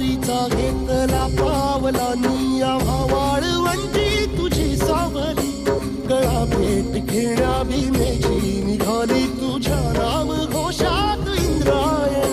वारीचा घेतला पावलांनी आम्हा वाळवंटी तुझी सावली गळा भेट घेण्या भीमेची निघाली तुझ्या नाम घोषात इंद्रायणी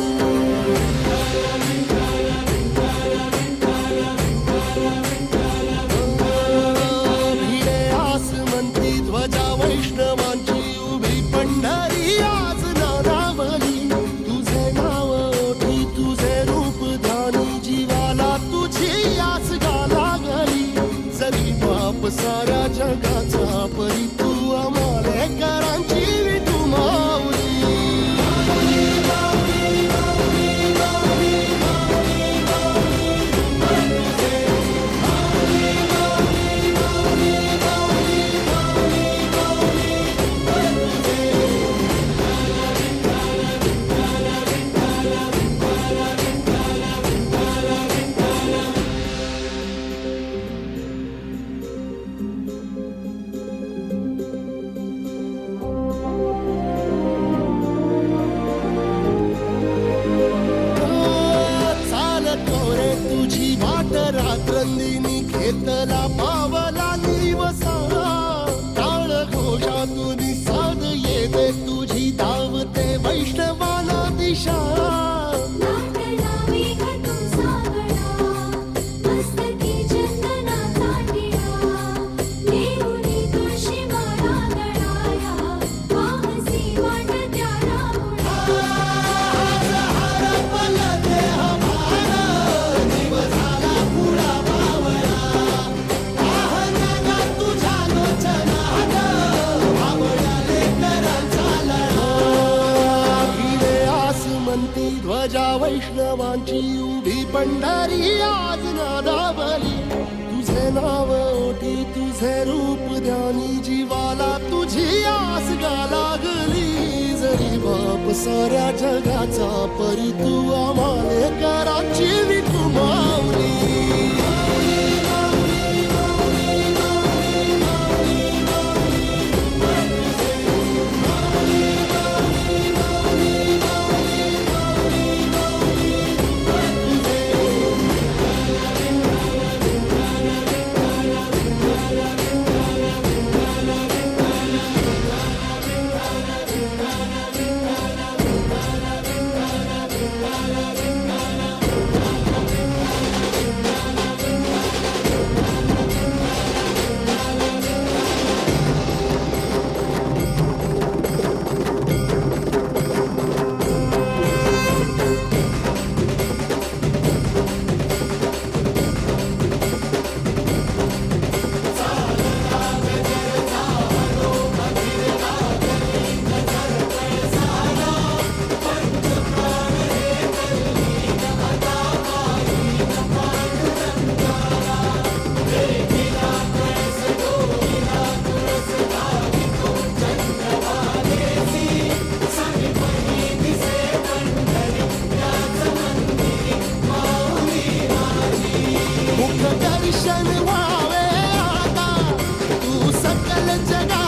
भिडे आसमंती ध्वजा वैष्णवांची उभी पंढरी आज नानावली तुझे नाव ओठी तुझे रूप ध्यानी जीवाला तुझी आस गा लागली जरी बाप साऱ्या जगाचा परी तू आमालेकरांची विठू माऊली तुझी वाट रात्रंदिनी घेतला पावला निवसाला टाळ घोषातून साध येते तुझी धावते वैष्णवाला दिशा ध्वजा वैष्णवांची उभी पंढरी आज नादावली तुझे नाव ओठी तुझे रूप ध्यानी जीवाला तुझी आस गा लागली जरी बाप साऱ्या जगाचा परी तू आमालेकरांची विठू माऊली दर्शन व्हावे आता तू सकल जगा